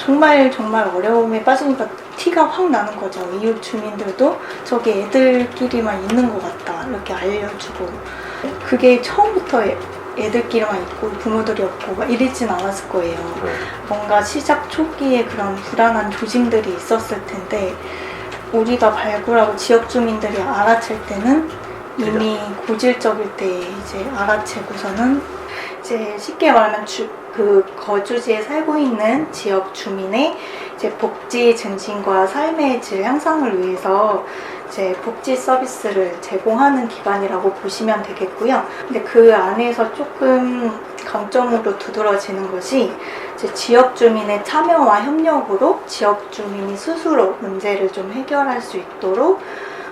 정말 어려움에 빠지니까 티가 확 나는 거죠. 이웃 주민들도 저기 애들끼리만 있는 것 같다 이렇게 알려주고, 그게 처음부터 애들끼리만 있고 부모들이 없고 막 이러진 않았을 거예요. 뭔가 시작 초기에 그런 불안한 조짐들이 있었을 텐데, 우리가 발굴하고 지역 주민들이 알아챌 때는 이미 고질적일 때 이제 알아채고서는, 이제 쉽게 말하면 그 거주지에 살고 있는 지역 주민의 이제 복지 증진과 삶의 질 향상을 위해서 이제 복지 서비스를 제공하는 기관이라고 보시면 되겠고요. 근데 그 안에서 조금 강점으로 두드러지는 것이 이제 지역 주민의 참여와 협력으로 지역 주민이 스스로 문제를 좀 해결할 수 있도록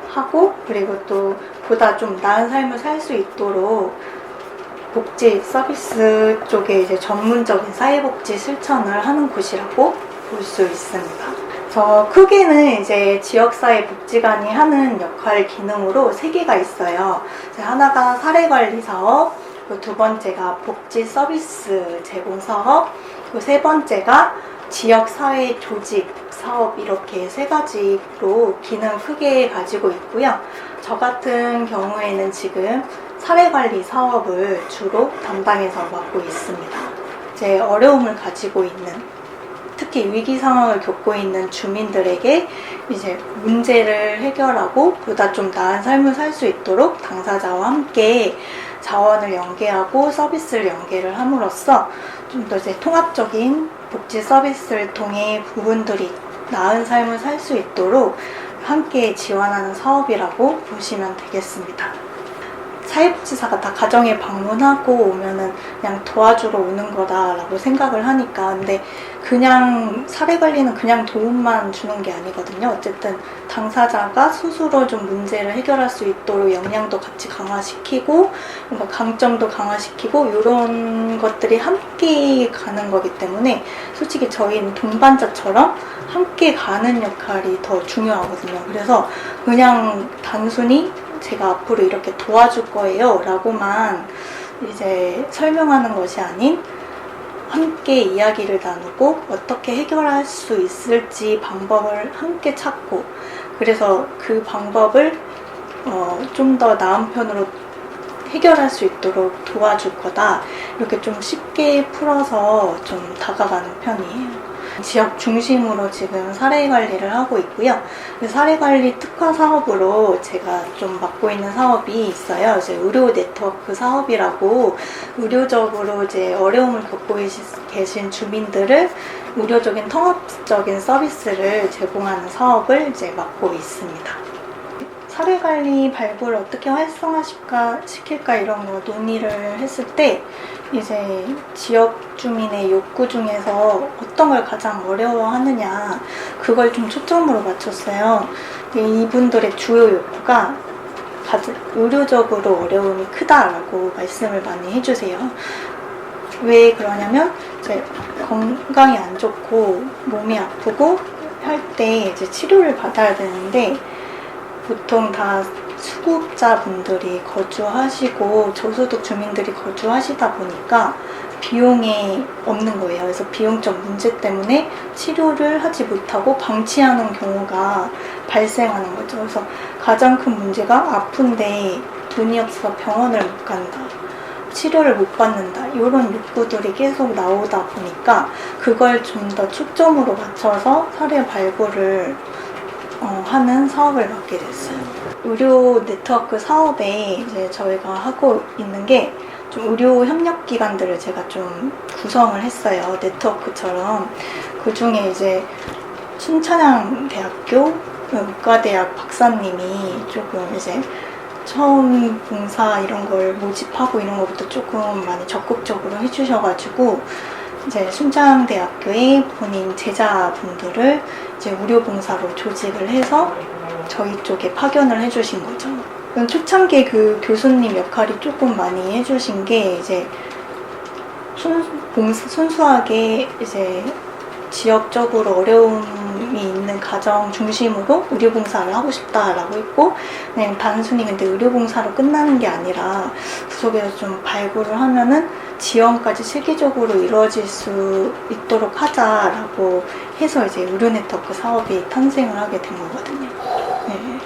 하고, 그리고 또 보다 좀 나은 삶을 살 수 있도록 복지 서비스 쪽에 이제 전문적인 사회복지 실천을 하는 곳이라고 볼 수 있습니다. 그래서 크게는 이제 지역사회 복지관이 하는 역할 기능으로 3개가 있어요. 하나가 사례관리 사업, 두 번째가 복지 서비스 제공 사업, 그리고 세 번째가 지역사회 조직 사업, 이렇게 3가지로 기능 크게 가지고 있고요. 저 같은 경우에는 지금 사례관리 사업을 주로 담당해서 맡고 있습니다. 이제 어려움을 가지고 있는, 특히 위기 상황을 겪고 있는 주민들에게 이제 문제를 해결하고 보다 좀 나은 삶을 살 수 있도록 당사자와 함께 자원을 연계하고 서비스를 연계를 함으로써 좀 더 이제 통합적인 복지 서비스를 통해 부분들이 나은 삶을 살 수 있도록 함께 지원하는 사업이라고 보시면 되겠습니다. 사회복지사가 다 가정에 방문하고 오면은 그냥 도와주러 오는 거다라고 생각을 하니까, 근데 그냥 사례관리는 그냥 도움만 주는 게 아니거든요. 어쨌든 당사자가 스스로 좀 문제를 해결할 수 있도록 역량도 같이 강화시키고 뭔가 강점도 강화시키고 이런 것들이 함께 가는 거기 때문에, 솔직히 저희는 동반자처럼 함께 가는 역할이 더 중요하거든요. 그래서 그냥 단순히 제가 앞으로 이렇게 도와줄 거예요 라고만 이제 설명하는 것이 아닌, 함께 이야기를 나누고 어떻게 해결할 수 있을지 방법을 함께 찾고, 그래서 그 방법을 좀 더 나은 편으로 해결할 수 있도록 도와줄 거다, 이렇게 좀 쉽게 풀어서 좀 다가가는 편이에요. 지역 중심으로 지금 사례관리를 하고 있고요. 사례관리 특화 사업으로 제가 좀 맡고 있는 사업이 있어요. 이제 의료 네트워크 사업이라고, 의료적으로 이제 어려움을 겪고 계신 주민들을 의료적인 통합적인 서비스를 제공하는 사업을 이제 맡고 있습니다. 사례관리 발굴을 어떻게 활성화시킬까 이런 거 논의를 했을 때, 이제 지역 주민의 욕구 중에서 어떤 걸 가장 어려워하느냐, 그걸 좀 초점으로 맞췄어요. 이분들의 주요 욕구가 의료적으로 어려움이 크다라고 말씀을 많이 해주세요. 왜 그러냐면 이제 건강이 안 좋고 몸이 아프고 할 때 이제 치료를 받아야 되는데, 보통 다 수급자분들이 거주하시고 저소득 주민들이 거주하시다 보니까 비용이 없는 거예요. 그래서 비용적 문제 때문에 치료를 하지 못하고 방치하는 경우가 발생하는 거죠. 그래서 가장 큰 문제가 아픈데 돈이 없어서 병원을 못 간다, 치료를 못 받는다, 이런 욕구들이 계속 나오다 보니까 그걸 좀 더 초점으로 맞춰서 사례 발굴을 하는 사업을 맡게 됐어요. 의료 네트워크 사업에 이제 저희가 하고 있는 게, 좀 의료 협력 기관들을 제가 좀 구성을 했어요. 네트워크처럼. 그 중에 이제 순천향대학교 의과대학 박사님이 조금 이제 처음 봉사 이런 걸 모집하고 이런 것부터 조금 많이 적극적으로 해주셔가지고, 이제 순천대학교의 본인 제자분들을 이제 의료봉사로 조직을 해서 저희 쪽에 파견을 해주신 거죠. 초창기에 그 교수님 역할이 조금 많이 해주신 게, 이제 순수하게 이제 지역적으로 어려움이 있는 가정 중심으로 의료봉사를 하고 싶다라고 했고, 그냥 단순히 근데 의료봉사로 끝나는 게 아니라 구석에서 좀 발굴을 하면은 지원까지 체계적으로 이루어질 수 있도록 하자라고 해서 이제 의료네트워크 사업이 탄생을 하게 된 거거든요. 네.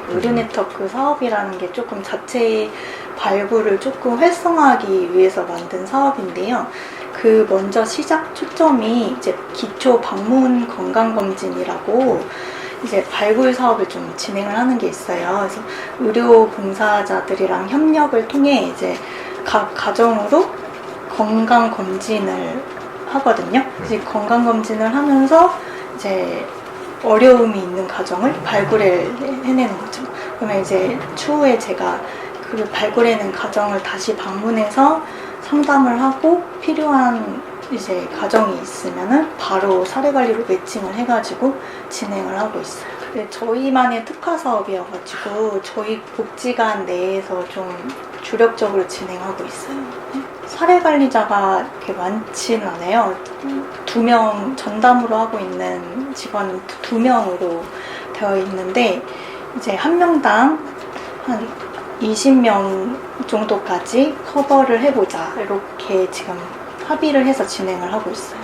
의료네트워크 사업이라는 게 조금 자체의 발굴을 조금 활성화하기 위해서 만든 사업인데요. 그 먼저 시작 초점이 이제 기초 방문 건강검진이라고 이제 발굴 사업을 좀 진행을 하는 게 있어요. 그래서 의료 봉사자들이랑 협력을 통해 이제 각 가정으로 건강검진을 하거든요. 이제 건강검진을 하면서 이제 어려움이 있는 가정을 해내는 거죠. 그러면 이제 추후에 제가 그 발굴해낸 가정을 다시 방문해서 상담을 하고 필요한 이제 가정이 있으면은 바로 사례관리로 매칭을 해가지고 진행을 하고 있어요. 근데 저희만의 특화 사업이어가지고 저희 복지관 내에서 좀 주력적으로 진행하고 있어요. 사례관리자가 그렇게 많지는 않아요. 2명 전담으로 하고 있는 직원은 2명으로 되어 있는데 이제 한 명당 한 20명 정도까지 커버를 해보자 이렇게 지금 합의를 해서 진행을 하고 있어요.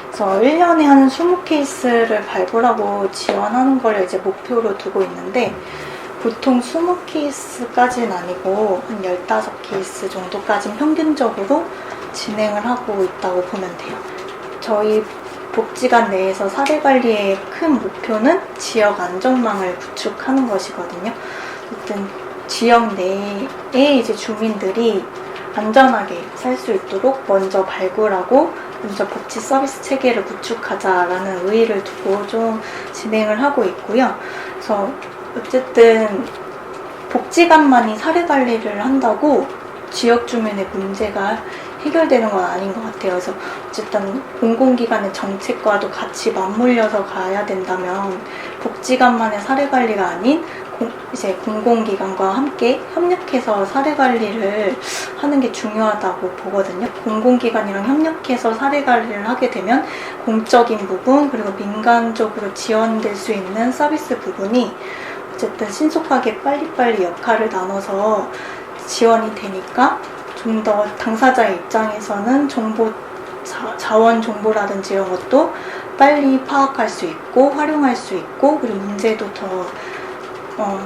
그래서 1년에 한 20케이스를 발굴하고 지원하는 걸 이제 목표로 두고 있는데 보통 20케이스까지는 아니고 한 15케이스 정도까지는 평균적으로 진행을 하고 있다고 보면 돼요. 저희 복지관 내에서 사례관리의 큰 목표는 지역 안전망을 구축하는 것이거든요. 어쨌든 지역 내에 이제 주민들이 안전하게 살 수 있도록 먼저 발굴하고 먼저 복지 서비스 체계를 구축하자라는 의의를 두고 좀 진행을 하고 있고요. 그래서 어쨌든 복지관만이 사례관리를 한다고 지역 주민의 문제가 해결되는 건 아닌 것 같아요. 그래서 어쨌든 공공기관의 정책과도 같이 맞물려서 가야 된다면 복지관만의 사례관리가 아닌 이제 공공기관과 함께 협력해서 사례관리를 하는 게 중요하다고 보거든요. 공공기관이랑 협력해서 사례관리를 하게 되면 공적인 부분 그리고 민간적으로 지원될 수 있는 서비스 부분이 어쨌든 신속하게 빨리빨리 역할을 나눠서 지원이 되니까 좀 더 당사자의 입장에서는 자원 정보라든지 이런 것도 빨리 파악할 수 있고 활용할 수 있고 그리고 문제도 더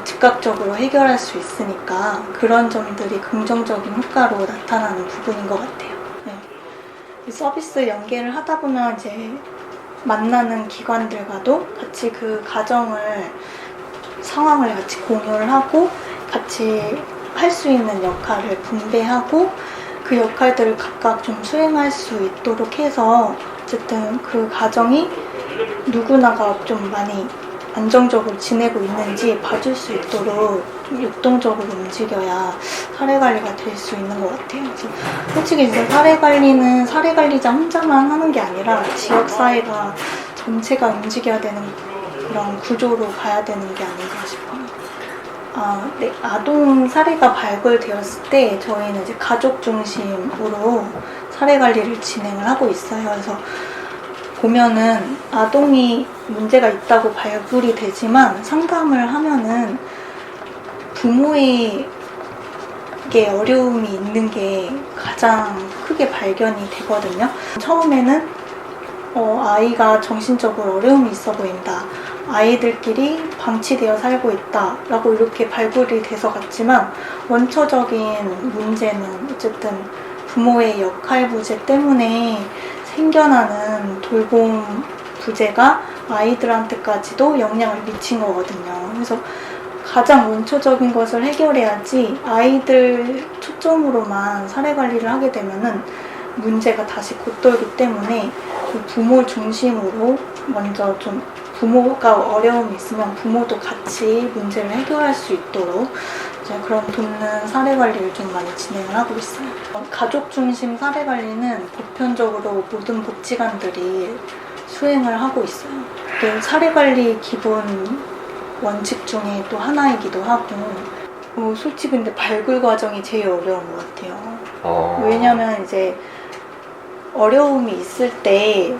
즉각적으로 해결할 수 있으니까 그런 점들이 긍정적인 효과로 나타나는 부분인 것 같아요. 네. 서비스 연계를 하다 보면 이제 만나는 기관들과도 같이 그 상황을 같이 공유를 하고 같이 할 수 있는 역할을 분배하고 그 역할들을 각각 좀 수행할 수 있도록 해서 어쨌든 그 가정이 누구나가 좀 많이 안정적으로 지내고 있는지 봐줄 수 있도록 좀 역동적으로 움직여야 사례관리가 될 수 있는 것 같아요. 그래서 솔직히 이제 사례관리는 사례관리자 혼자만 하는 게 아니라 지역사회가 전체가 움직여야 되는 그런 구조로 가야 되는 게 아닌가 싶어요. 네. 아동 사례가 발굴되었을 때 저희는 이제 가족 중심으로 사례관리를 진행을 하고 있어요. 그래서 보면은 아동이 문제가 있다고 발굴이 되지만 상담을 하면은 부모에게 어려움이 있는 게 가장 크게 발견이 되거든요. 처음에는 아이가 정신적으로 어려움이 있어 보인다. 아이들끼리 방치되어 살고 있다 라고 이렇게 발굴이 돼서 갔지만 원초적인 문제는 어쨌든 부모의 역할 부재 때문에 생겨나는 돌봄 부재가 아이들한테까지도 영향을 미친 거거든요. 그래서 가장 원초적인 것을 해결해야지 아이들 초점으로만 사례관리를 하게 되면은 문제가 다시 곧돌기 때문에 부모 중심으로 먼저 좀 부모가 어려움이 있으면 부모도 같이 문제를 해결할 수 있도록 이제 그런 돕는 사례관리를 좀 많이 진행을 하고 있어요. 가족 중심 사례관리는 보편적으로 모든 복지관들이 수행을 하고 있어요. 이게 사례관리 기본 원칙 중에 또 하나이기도 하고 솔직히 근데 발굴 과정이 제일 어려운 것 같아요. 왜냐면 이제 어려움이 있을 때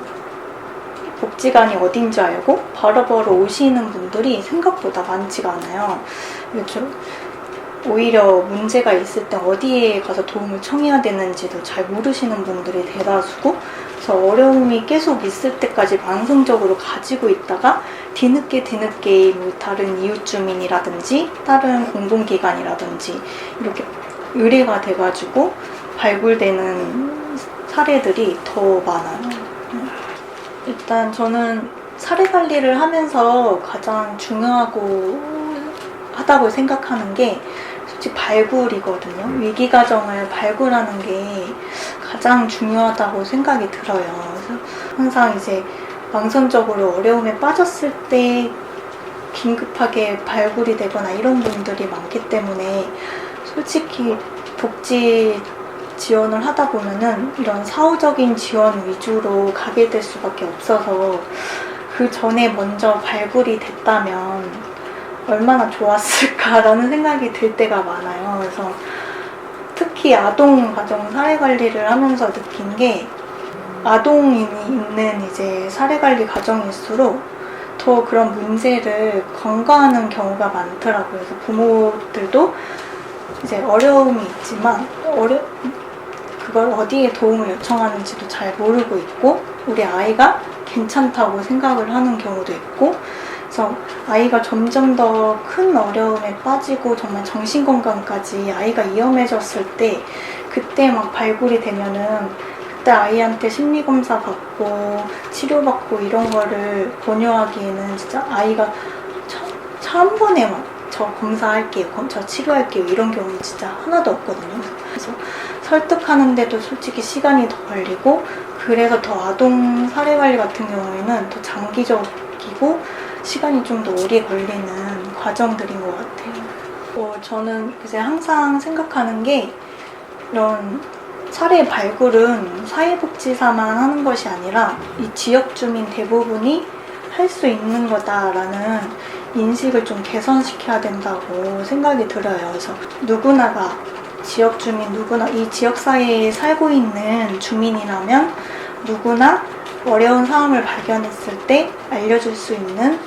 복지관이 어딘지 알고 바로바로 오시는 분들이 생각보다 많지가 않아요. 그렇죠. 오히려 문제가 있을 때 어디에 가서 도움을 청해야 되는지도 잘 모르시는 분들이 대다수고, 그래서 어려움이 계속 있을 때까지 만성적으로 가지고 있다가 뒤늦게 뭐 다른 이웃 주민이라든지 다른 공공기관이라든지 이렇게 의뢰가 돼가지고 발굴되는 사례들이 더 많아요. 일단 저는 사례 관리를 하면서 가장 중요하고 하다고 생각하는 게 솔직히 발굴이거든요. 위기 과정을 발굴하는 게 가장 중요하다고 생각이 들어요. 그래서 항상 이제 망선적으로 어려움에 빠졌을 때 긴급하게 발굴이 되거나 이런 분들이 많기 때문에 솔직히 복지 지원을 하다 보면은 이런 사후적인 지원 위주로 가게 될 수밖에 없어서 그 전에 먼저 발굴이 됐다면 얼마나 좋았을까라는 생각이 들 때가 많아요. 그래서 특히 아동 가정 사례 관리를 하면서 느낀 게 아동이 있는 이제 사례 관리 가정일수록 더 그런 문제를 간과하는 경우가 많더라고요. 그래서 부모들도 이제 어려움이 있지만 그걸 어디에 도움을 요청하는지도 잘 모르고 있고 우리 아이가 괜찮다고 생각을 하는 경우도 있고, 그래서 아이가 점점 더 큰 어려움에 빠지고 정말 정신건강까지 아이가 위험해졌을 때 그때 막 발굴이 되면은 그때 아이한테 심리검사 받고 치료받고 이런 거를 권유하기에는 진짜 아이가 한 번에 막 저 검사할게요, 저 치료할게요 이런 경우는 진짜 하나도 없거든요. 그래서 설득하는데도 솔직히 시간이 더 걸리고, 그래서 더 아동 사례 관리 같은 경우에는 더 장기적이고 시간이 좀 더 오래 걸리는 과정들인 것 같아요. 저는 이제 항상 생각하는 게 이런 사례 발굴은 사회복지사만 하는 것이 아니라 이 지역 주민 대부분이 할 수 있는 거다라는 인식을 좀 개선시켜야 된다고 생각이 들어요. 그래서 누구나가 지역 주민, 누구나 이 지역 사회에 살고 있는 주민이라면 누구나 어려운 상황을 발견했을 때 알려줄 수 있는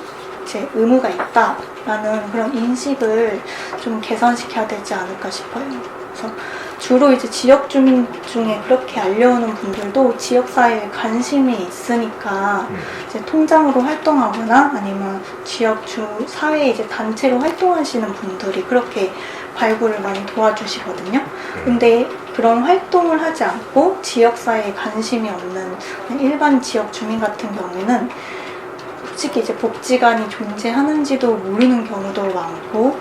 제 의무가 있다라는 그런 인식을 좀 개선시켜야 되지 않을까 싶어요. 그래서 주로 이제 지역 주민 중에 그렇게 알려오는 분들도 지역사회에 관심이 있으니까 이제 통장으로 활동하거나 아니면 지역 사회에 이제 단체로 활동하시는 분들이 그렇게 발굴을 많이 도와주시거든요. 근데 그런 활동을 하지 않고 지역사회에 관심이 없는 일반 지역 주민 같은 경우에는 솔직히 이제 복지관이 존재하는지도 모르는 경우도 많고,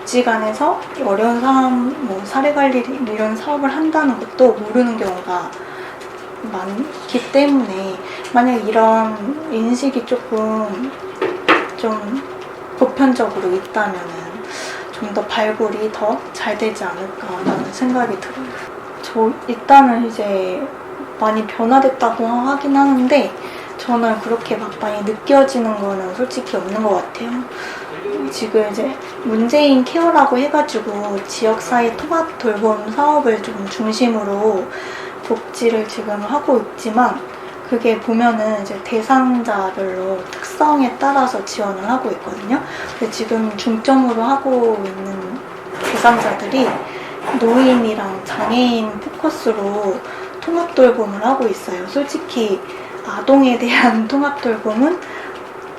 복지관에서 어려운 사람, 뭐 사례관리 이런 사업을 한다는 것도 모르는 경우가 많기 때문에 만약 이런 인식이 조금 좀 보편적으로 있다면은 좀 더 발굴이 더 잘 되지 않을까라는 생각이 들어요. 저 일단은 이제 많이 변화됐다고 하긴 하는데 저는 그렇게 막 많이 느껴지는 거는 솔직히 없는 것 같아요. 지금 이제 문재인 케어라고 해가지고 지역사회 통합 돌봄 사업을 좀 중심으로 복지를 지금 하고 있지만 그게 보면은 이제 대상자별로 특성에 따라서 지원을 하고 있거든요. 근데 지금 중점으로 하고 있는 대상자들이 노인이랑 장애인 포커스로 통합 돌봄을 하고 있어요. 솔직히 아동에 대한 통합 돌봄은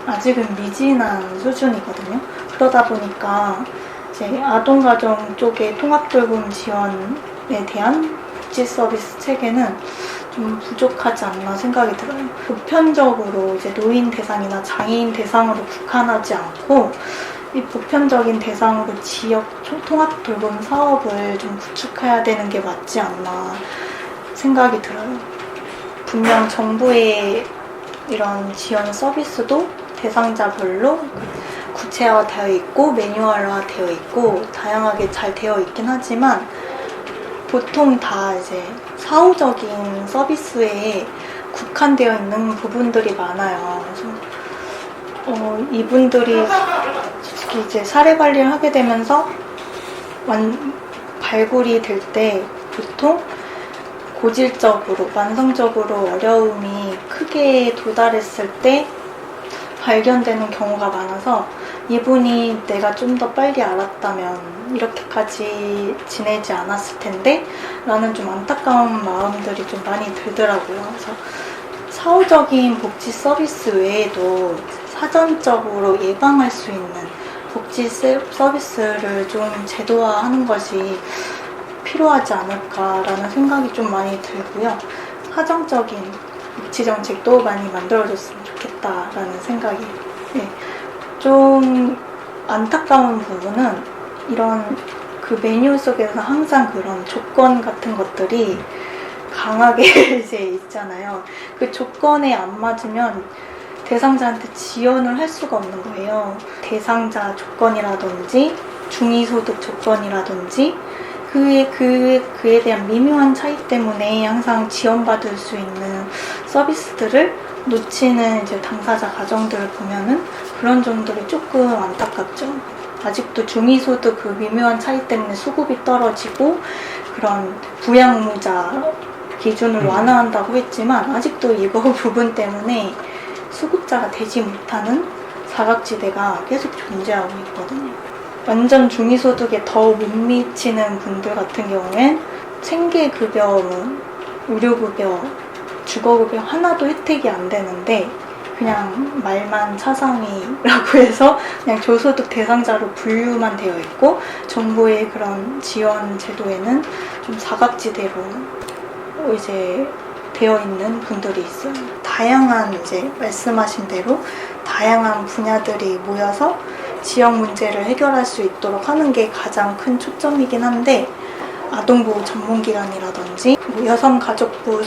아직은 미진한 수준이거든요. 그러다 보니까 이제 아동가정 쪽의 통합 돌봄 지원에 대한 복지 서비스 체계는 좀 부족하지 않나 생각이 들어요. 보편적으로 이제 노인 대상이나 장애인 대상으로 국한하지 않고 이 보편적인 대상으로 지역 통합 돌봄 사업을 좀 구축해야 되는 게 맞지 않나 생각이 들어요. 분명 정부의 이런 지원 서비스도 대상자별로 구체화되어 있고 매뉴얼화 되어 있고 다양하게 잘 되어 있긴 하지만 보통 다 이제 사후적인 서비스에 국한되어 있는 부분들이 많아요. 그래서 이분들이 솔직히 이제 사례 관리를 하게 되면서 발굴이 될 때 보통 고질적으로, 만성적으로 어려움이 크게 도달했을 때 발견되는 경우가 많아서 이분이 내가 좀 더 빨리 알았다면 이렇게까지 지내지 않았을 텐데 라는 좀 안타까운 마음들이 좀 많이 들더라고요. 그래서 사후적인 복지 서비스 외에도 사전적으로 예방할 수 있는 복지 서비스를 좀 제도화하는 것이 필요하지 않을까라는 생각이 좀 많이 들고요. 사정적인 복지 정책도 많이 만들어줬으면 좋겠다라는 생각이 좀 안타까운 부분은 이런 그 메뉴 속에서 항상 그런 조건 같은 것들이 강하게 이제 있잖아요. 그 조건에 안 맞으면 대상자한테 지원을 할 수가 없는 거예요. 대상자 조건이라든지 중위소득 조건이라든지 그에 대한 미묘한 차이 때문에 항상 지원받을 수 있는 서비스들을 놓치는 이제 당사자 가정들을 보면은 그런 점들이 조금 안타깝죠. 아직도 중위소득 그 미묘한 차이 때문에 수급이 떨어지고 그런 부양무자 기준을 완화한다고 했지만 아직도 이거 부분 때문에 수급자가 되지 못하는 사각지대가 계속 존재하고 있거든요. 완전 중위소득에 더 못 미치는 분들 같은 경우엔 생계급여, 의료급여, 주거급여 하나도 혜택이 안 되는데 그냥 말만 차상위라고 해서 그냥 저소득 대상자로 분류만 되어 있고 정부의 그런 지원 제도에는 좀 사각지대로 이제 되어 있는 분들이 있어요. 다양한 이제 말씀하신 대로 다양한 분야들이 모여서 지역 문제를 해결할 수 있도록 하는 게 가장 큰 초점이긴 한데 아동보호 전문기관이라든지 여성가족부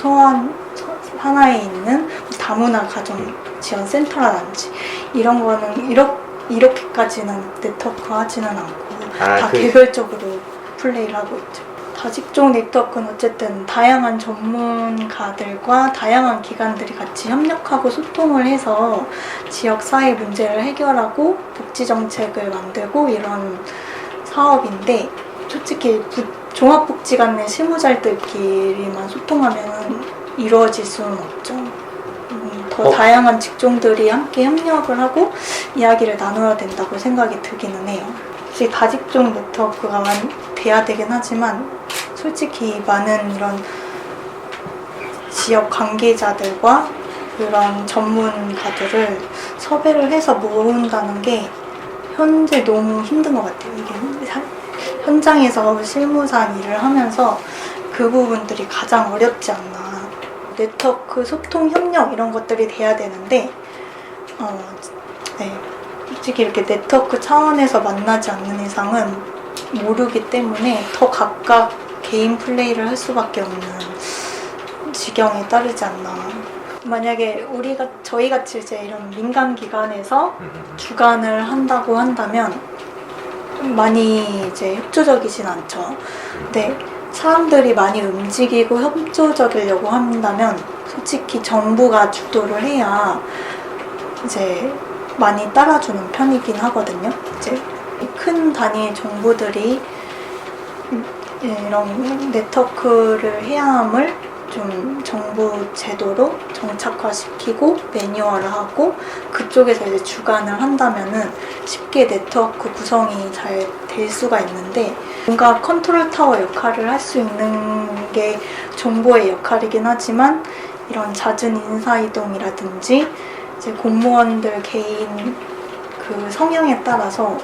산하에 있는 다문화 가정지원센터라든지 이런 거는 이렇게까지는 네트워크하지는 않고 다 개별적으로 플레이를 하고 있죠. 다직종 네트워크는 어쨌든 다양한 전문가들과 다양한 기관들이 같이 협력하고 소통을 해서 지역사회 문제를 해결하고 복지정책을 만들고 이런 사업인데 솔직히 종합복지관 내 실무자들끼리만 소통하면 이루어질 수는 없죠. 더 다양한 직종들이 함께 협력을 하고 이야기를 나눠야 된다고 생각이 들기는 해요. 솔직히 다직종 네트워크가 돼야 되긴 하지만 솔직히 많은 이런 지역 관계자들과 그런 전문가들을 섭외를 해서 모은다는 게 현재 너무 힘든 것 같아요. 이게 현장에서 실무상 일을 하면서 그 부분들이 가장 어렵지 않나. 네트워크, 소통, 협력 이런 것들이 돼야 되는데 솔직히 이렇게 네트워크 차원에서 만나지 않는 이상은 모르기 때문에 더 각각 개인 플레이를 할 수밖에 없는 지경에 따르지 않나. 만약에 저희같이 이제 이런 민간기관에서 주관을 한다고 한다면 많이 이제 협조적이진 않죠. 근데 사람들이 많이 움직이고 협조적이려고 한다면 솔직히 정부가 주도를 해야 이제 많이 따라주는 편이긴 하거든요. 이제 큰 단위의 정부들이 이런 네트워크를 해야 함을 좀 정부 제도로 정착화시키고 매뉴얼화하고 그쪽에서 이제 주관을 한다면은 쉽게 네트워크 구성이 잘 될 수가 있는데 뭔가 컨트롤 타워 역할을 할 수 있는 게 정부의 역할이긴 하지만 이런 잦은 인사이동이라든지 이제 공무원들 개인 그 성향에 따라서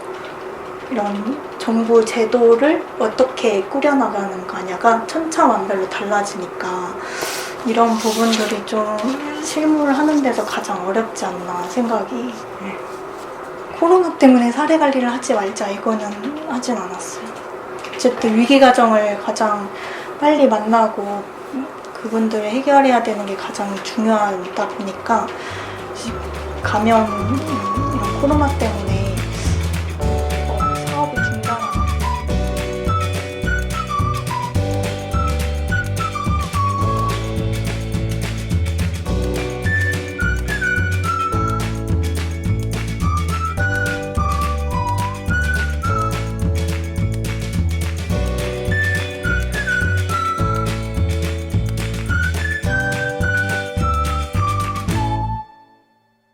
이런 정부 제도를 어떻게 꾸려나가는 거냐가 천차만별로 달라지니까 이런 부분들이 좀 실무를 하는 데서 가장 어렵지 않나 생각이. 코로나 때문에 사례 관리를 하지 말자 이거는 하진 않았어요. 어쨌든 위기 가정을 가장 빨리 만나고 그분들을 해결해야 되는 게 가장 중요하다 보니까 감염 이런 코로나 때문에